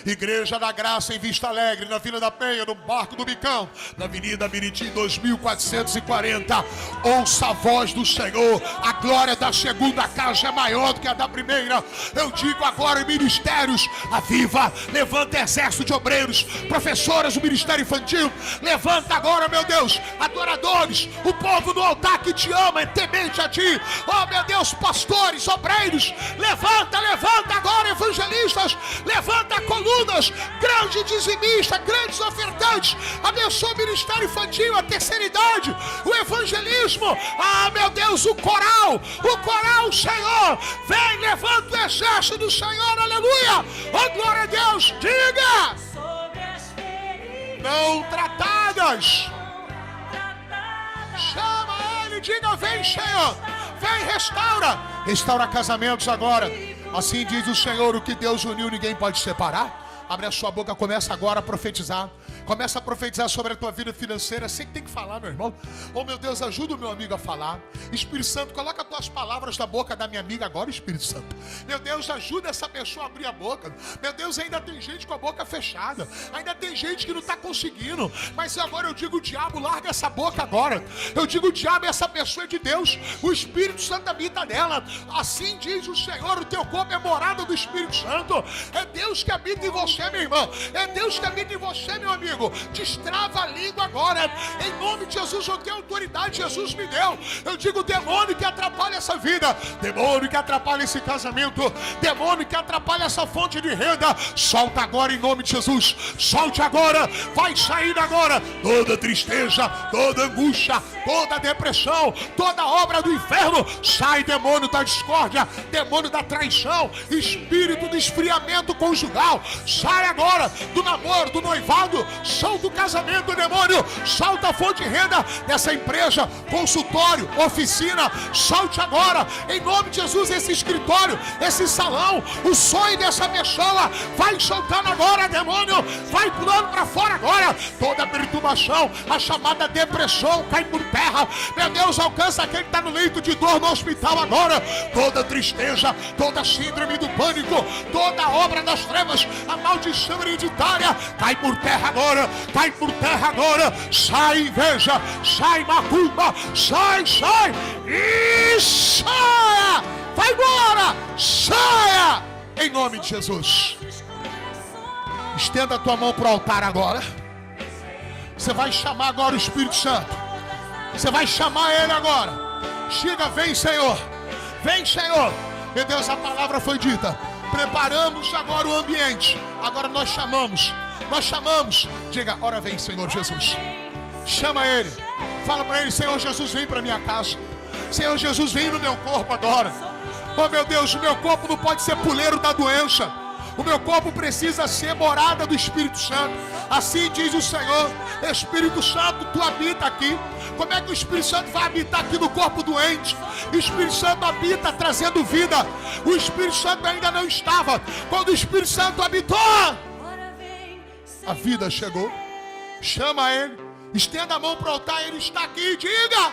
Igreja da Graça em Vista Alegre, na Vila da Penha, no Barco do Bicão, na Avenida Miriti 2440. Ouça a voz do Senhor. A glória da segunda casa é maior do que a da primeira. Eu digo agora em ministérios, aviva, levanta exército de obreiros, professoras do ministério infantil, levanta agora, meu Deus, adoradores, o povo do altar que te ama, é temente a ti, oh meu Deus, pastores, obreiros, levanta, levanta agora, evangelistas, levanta colunas, grandes dizimistas, grandes ofertantes, abençoa o ministério infantil, a terceira idade, o evangelismo, meu Deus, o coral, Senhor, vem, levanta o exército do Senhor, aleluia, oh glória a Deus, diga, não tratadas, chama ele, diga, vem Senhor, vem, restaura casamentos agora, assim diz o Senhor, o que Deus uniu ninguém pode separar. Abre a sua boca, começa agora a profetizar. Começa a profetizar sobre a tua vida financeira. Você que tem que falar, meu irmão. Oh, meu Deus, ajuda o meu amigo a falar. Espírito Santo, coloca as tuas palavras na boca da minha amiga agora, Espírito Santo. Meu Deus, ajuda essa pessoa a abrir a boca. Meu Deus, ainda tem gente com a boca fechada. Ainda tem gente que não está conseguindo. Mas agora eu digo, diabo, larga essa boca agora. Eu digo, diabo, essa pessoa é de Deus. O Espírito Santo habita nela. Assim diz o Senhor, o teu corpo é morada do Espírito Santo. É Deus que habita em você, minha irmã. É Deus que habita em você, meu amigo. Destrava a língua agora. Em nome de Jesus, eu tenho autoridade, Jesus me deu. Eu digo, demônio que atrapalha essa vida, demônio que atrapalha esse casamento, demônio que atrapalha essa fonte de renda, solta agora em nome de Jesus. Solte agora, vai sair agora toda tristeza, toda angústia, toda depressão, toda obra do inferno. Sai, demônio da discórdia, demônio da traição, espírito de esfriamento conjugal. Sai agora do namoro, do noivado. Solta o casamento, demônio. Solta a fonte de renda dessa empresa, consultório, oficina. Solte agora, em nome de Jesus, esse escritório, esse salão. O sonho dessa pessoa vai soltando agora, demônio. Vai pulando para fora agora. Toda perturbação, a chamada depressão, cai por terra. Meu Deus, alcança aquele que está no leito de dor no hospital agora. Toda tristeza, toda síndrome do pânico, toda obra das trevas, a maldição hereditária, cai por terra agora, cai por terra agora. Sai inveja, sai macumba, sai e saia, vai embora, saia, em nome de Jesus. Estenda a tua mão para o altar agora. Você vai chamar agora o Espírito Santo. Você vai chamar ele agora. Chega, vem, Senhor. Vem, Senhor. Meu Deus, a palavra foi dita. Preparamos agora o ambiente. Agora nós chamamos. Diga, ora vem, Senhor Jesus. Chama ele. Fala para ele, Senhor Jesus, vem para minha casa. Senhor Jesus, vem no meu corpo agora. Oh, meu Deus, o meu corpo não pode ser puleiro da doença. O meu corpo precisa ser morada do Espírito Santo. Assim diz o Senhor. Espírito Santo, tu habita aqui. Como é que o Espírito Santo vai habitar aqui no corpo doente? O Espírito Santo habita trazendo vida. O Espírito Santo ainda não estava. Quando o Espírito Santo habitou, a vida chegou. Chama ele. Estenda a mão para o altar. Ele está aqui. Diga.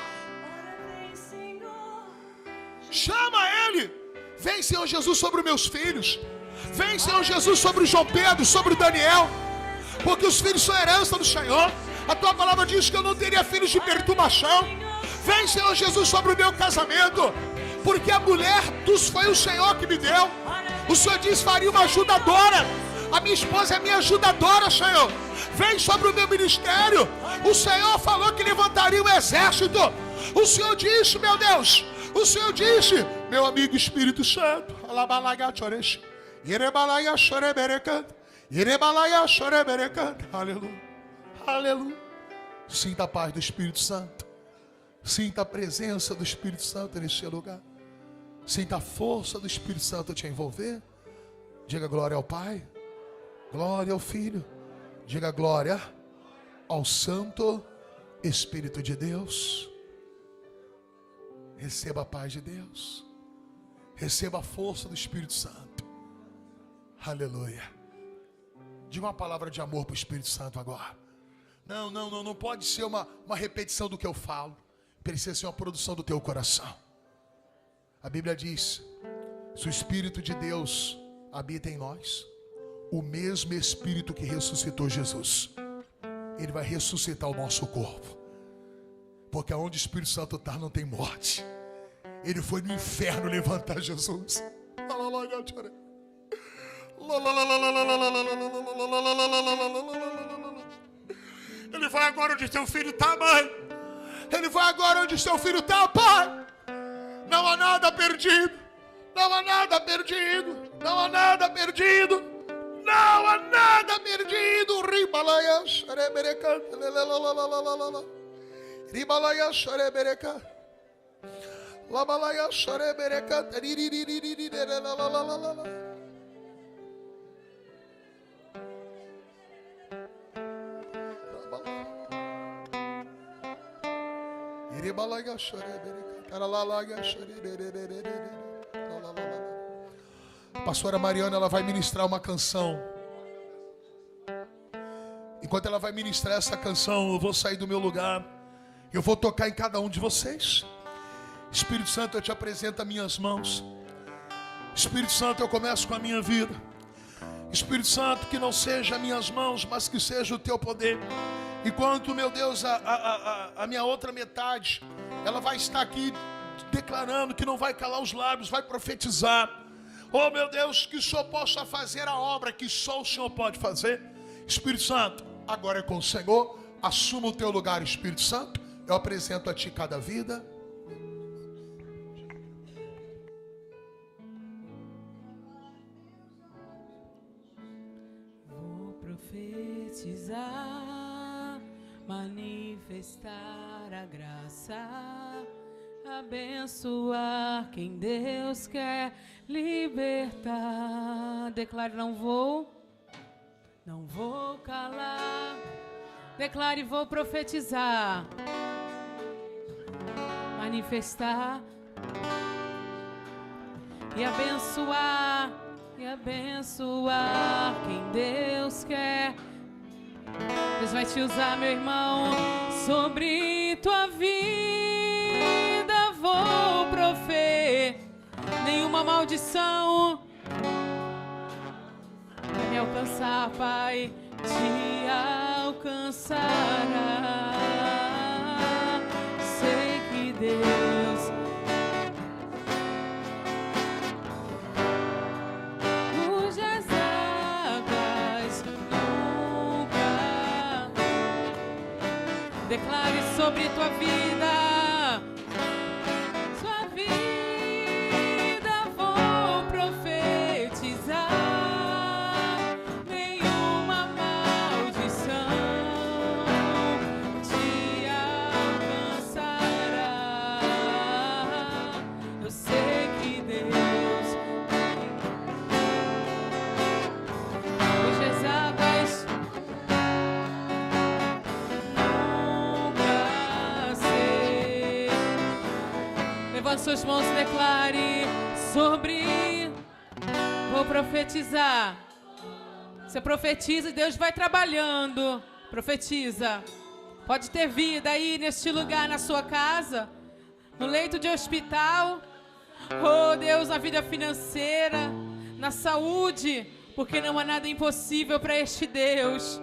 Chama ele. Vem, Senhor Jesus, sobre os meus filhos. Vem, Senhor Jesus, sobre o João Pedro, sobre o Daniel. Porque os filhos são herança do Senhor. A tua palavra diz que eu não teria filhos de perturbação. Vem, Senhor Jesus, sobre o meu casamento. Porque a mulher foi o Senhor que me deu. O Senhor diz, faria uma ajudadora. A minha esposa é minha ajudadora, Senhor. Vem sobre o meu ministério. O Senhor falou que levantaria um exército. O Senhor disse, meu Deus. O Senhor disse, meu amigo Espírito Santo. Aleluia. Aleluia. Sinta a paz do Espírito Santo. Sinta a presença do Espírito Santo neste lugar. Sinta a força do Espírito Santo te envolver. Diga glória ao Pai. Glória ao Filho. Diga glória ao Santo Espírito de Deus. Receba a paz de Deus. Receba a força do Espírito Santo. Aleluia. Diga uma palavra de amor para o Espírito Santo agora. Não pode ser uma repetição do que eu falo. Precisa ser uma produção do teu coração. A Bíblia diz, se o Espírito de Deus habita em nós, o mesmo Espírito que ressuscitou Jesus, ele vai ressuscitar o nosso corpo. Porque aonde o Espírito Santo está não tem morte. Ele foi no inferno levantar Jesus. Ele vai agora onde seu filho está, mãe. Ele vai agora onde seu filho está, pai. Não há nada perdido. Não há nada perdido. Não há nada perdido. Não há nada perdido. Ribalaia xarebereca. Ribalaia xarebereca. Labalaia xarebereca. A pastora Mariana, ela vai ministrar uma canção. Enquanto ela vai ministrar essa canção, eu vou sair do meu lugar. Eu vou tocar em cada um de vocês. Espírito Santo, eu te apresento as minhas mãos. Espírito Santo, eu começo com a minha vida. Espírito Santo, que não seja minhas mãos, mas que seja o teu poder. Enquanto, meu Deus, a minha outra metade, ela vai estar aqui declarando que não vai calar os lábios, vai profetizar. Oh, meu Deus, que o Senhor possa fazer a obra que só o Senhor pode fazer. Espírito Santo, agora é com o Senhor. Assuma o teu lugar, Espírito Santo. Eu apresento a ti cada vida. Vou profetizar, manifestar a graça, abençoar quem Deus quer libertar. Declare, não vou calar. Declare, vou profetizar, manifestar e abençoar quem Deus quer. Deus vai te usar, meu irmão, sobre tua vida vou proferir. Nenhuma maldição vai me alcançar, Pai, te alcançará. Sei que Deus cujas águas nunca. Declare sobre tua vida. Sua vida vou profetizar. Nenhuma maldição te alcançará. Eu sei que Deus cujas águas nunca sei. Levante suas mãos e declare sobre. Vou profetizar. Você profetiza e Deus vai trabalhando. Profetiza. Pode ter vida aí neste lugar, na sua casa, no leito de hospital. Oh Deus, na vida financeira, na saúde, porque não há nada impossível para este Deus.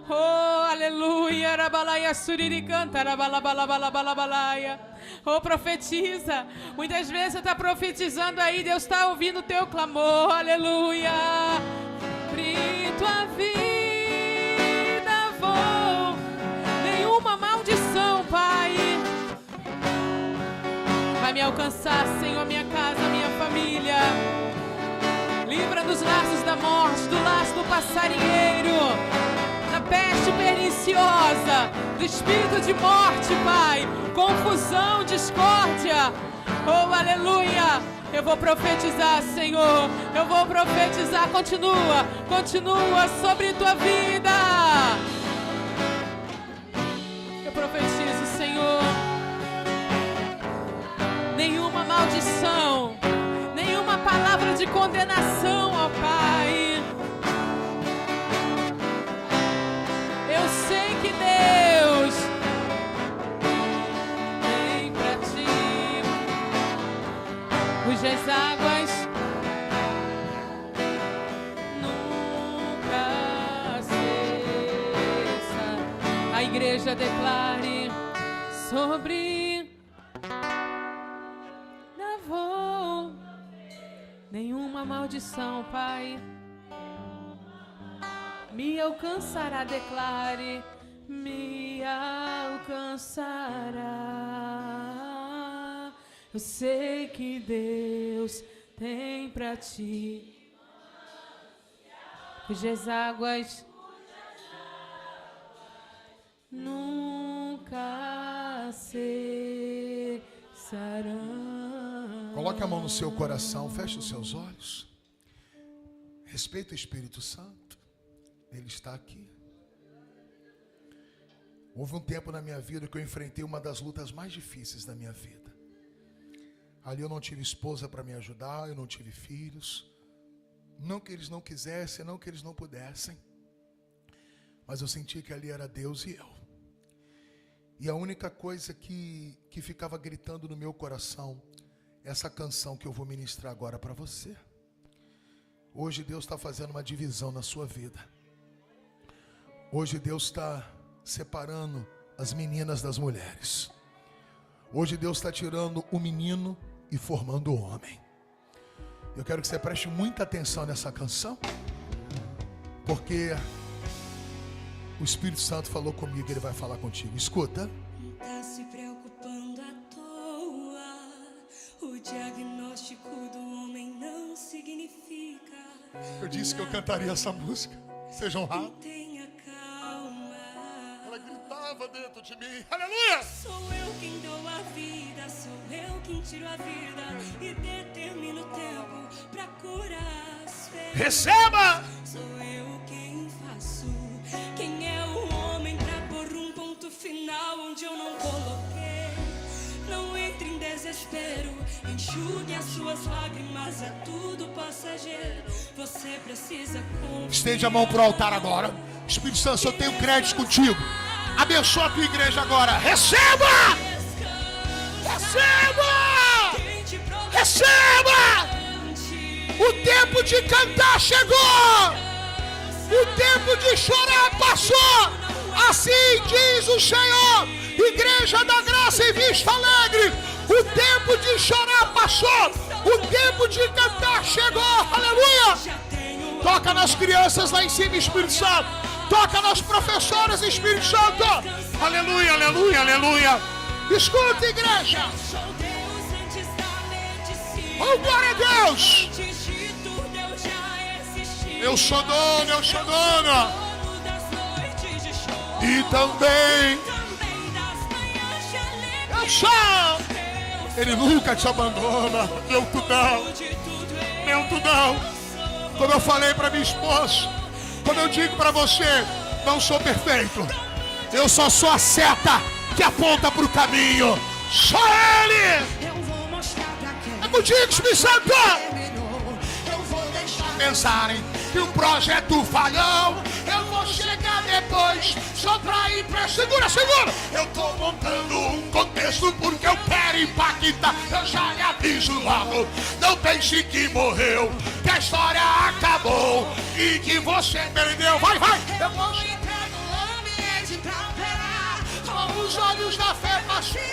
Oh, aleluia. Arabalaia suriri canta, arabalabalabalabalaia. Oh, profetiza. Muitas vezes você está profetizando aí, Deus está ouvindo o teu clamor. Aleluia. Sobre tua vida vou. Nenhuma maldição, Pai, vai me alcançar, Senhor, minha casa, minha família. Livra dos laços da morte, do laço do passarinheiro, da peste perniciosa, do espírito de morte, Pai, confusão, discórdia. Oh, aleluia. Eu vou profetizar, Senhor. Eu vou profetizar. Continua sobre tua vida. Eu profetizo, Senhor. Nenhuma maldição, nenhuma palavra de condenação, ó Pai. Eu sei que Deus tem pra ti, cujas águas nunca cessam. A igreja declare sobre. Nenhuma maldição, Pai, me alcançará. Declare, me alcançará. Eu sei que Deus tem pra ti, cujas águas nunca cessarão. Coloque a mão no seu coração, feche os seus olhos. Respeita o Espírito Santo. Ele está aqui. Houve um tempo na minha vida que eu enfrentei uma das lutas mais difíceis da minha vida. Ali eu não tive esposa para me ajudar, eu não tive filhos. Não que eles não quisessem, não que eles não pudessem. mas eu senti que ali era Deus e eu. E a única coisa que ficava gritando no meu coração, essa canção que eu vou ministrar agora para você. Hoje Deus está fazendo uma divisão na sua vida. Hoje Deus está separando as meninas das mulheres. Hoje Deus está tirando o menino e formando o homem. Eu quero que você preste muita atenção nessa canção, porque o Espírito Santo falou comigo e Ele vai falar contigo. Escuta. Tá se preocupando à toa. O diagnóstico do homem não significa. Eu disse que eu cantaria essa música. Seja honrado. Tenha calma. Ela gritava dentro de mim. Aleluia! Sou eu quem dou a vida, sou eu quem tiro a vida e determino o tempo pra curar as feridas. Receba! Sou eu quem faço. Quem é o homem pra pôr um ponto final onde eu não coloquei? Não entre em desespero, enxugue as suas lágrimas, é tudo passageiro. Você precisa confiar. Estende a mão pro altar agora. Espírito Santo, eu tenho crédito contigo. Abençoa a tua igreja agora. Receba! Receba! Receba! O tempo de cantar chegou! O tempo de chorar passou! Assim diz o Senhor, Igreja da Graça em Vista Alegre. O tempo de chorar passou! O tempo de cantar chegou! Aleluia! Toca nas crianças lá em cima, Espírito Santo. Toca nas professoras, Espírito Santo. Aleluia, aleluia, aleluia. Escuta, igreja. Oh, glória a Deus. Eu sou dono, eu sou dono. E também eu sou. Ele nunca te abandona. Meu tudão. Meu tudão. Como eu falei para minha esposa, quando eu digo para você, não sou perfeito. Eu só sou a seta que aponta para o caminho. Só Ele. É contigo, Espírito Santo. Eu vou deixar pensarem que o projeto falhou. Eu vou chegar depois só pra ir pra... Segura, segura. Eu tô montando um contexto porque eu quero impactar. Eu já lhe aviso logo. Não pense que morreu, que a história acabou e que você perdeu. Vai, vai. Eu vou chegar no ambiente pra operar com os olhos da fé baixinha.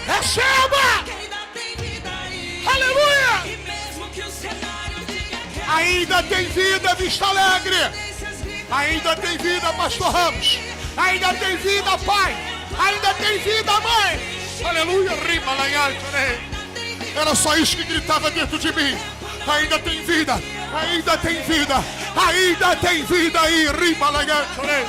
Receba! Que ainda tem vida aí. Aleluia! E mesmo que o cenário diga que ainda tem vida, Vista Alegre. Ainda tem vida, Pastor Ramos. Ainda tem vida, Pai. Ainda tem vida, Mãe. Aleluia, rima lá em alto, né? Era só isso que gritava dentro de mim. Ainda tem vida. Ainda tem vida. Ainda tem vida aí, rima lá em alto, né?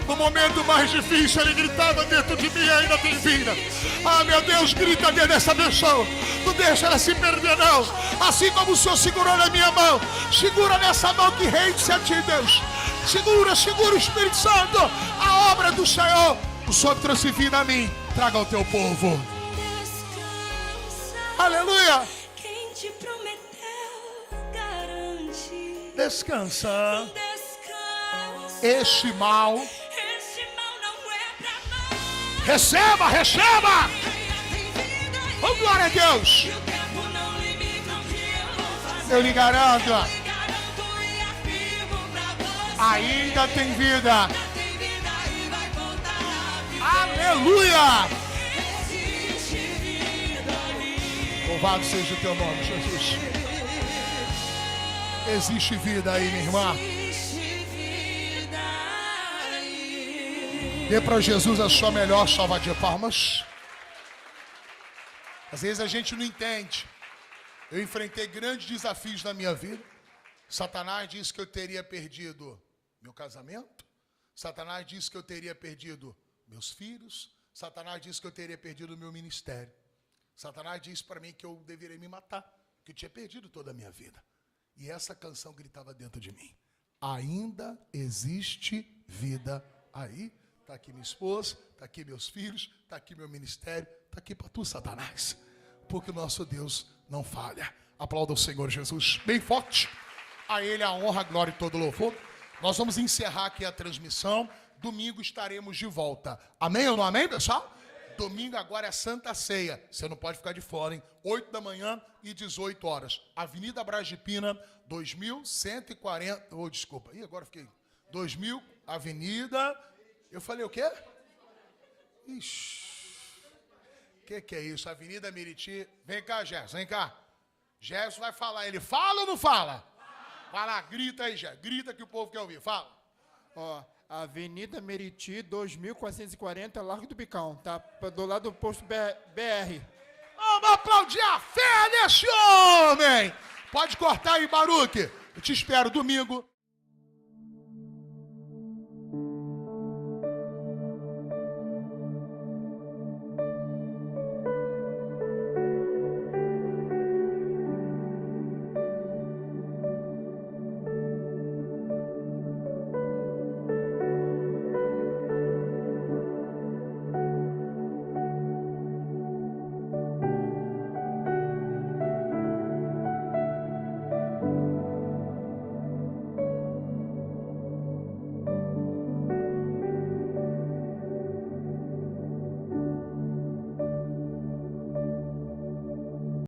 No momento mais difícil, ele gritava dentro de mim, ainda tem vida. Ah, meu Deus, grita dentro dessa benção. Não deixa ela se perder, não. Assim como o Senhor segurou na minha mão, segura nessa mão que rende-se a ti, Deus. Segura, segura o Espírito Santo. A obra do Senhor. O Senhor trouxe vida a mim. Traga ao teu povo. descansa. Aleluia. Quem te prometeu, garante. Descansa. Descansa. Este mal. Esse mal não é pra mais. Receba, receba. Ainda tem vida aí. Oh, glória a Deus. E o tempo não limita o que eu vou fazer. Eu lhe garanto. Eu lhe garanto e afirmo pra você. Ainda tem vida. Tem vida e vai voltar a viver. Aleluia. Existe vida aí. Louvado seja o teu nome, Jesus. Existe vida aí, minha irmã. Existe vida aí. Dê para Jesus a sua melhor salva de palmas. Às vezes a gente não entende. Eu enfrentei grandes desafios na minha vida. Satanás disse que eu teria perdido meu casamento. Satanás disse que eu teria perdido meus filhos. Satanás disse que eu teria perdido o meu ministério. Satanás disse para mim que eu deveria me matar, que eu tinha perdido toda a minha vida. E essa canção gritava dentro de mim. Ainda existe vida aí. Está aqui minha esposa, está aqui meus filhos, está aqui meu ministério, está aqui para tu, Satanás. Porque o nosso Deus não falha. Aplauda o Senhor Jesus bem forte. A Ele a honra, a glória e todo o louvor. Nós vamos encerrar aqui a transmissão. Domingo estaremos de volta. Amém ou não amém, pessoal? Domingo agora é Santa Ceia. Você não pode ficar de fora, hein? 8 da manhã e 18 horas. Avenida Braz de Pina, 2140... Oh, desculpa. Ih, agora fiquei... 2000, Avenida... Eu falei o quê? Ixi... Que é isso? Avenida Meriti. Vem cá, Gerson, vem cá. Gerson vai falar. Ele fala ou não fala? Fala, grita aí, Gerson. Grita que o povo quer ouvir. Fala. Ó, Avenida Meriti, 2440, Largo do Bicão, tá? Do lado do posto BR. Vamos aplaudir a fé nesse homem! Pode cortar aí, Baruque. Eu te espero domingo.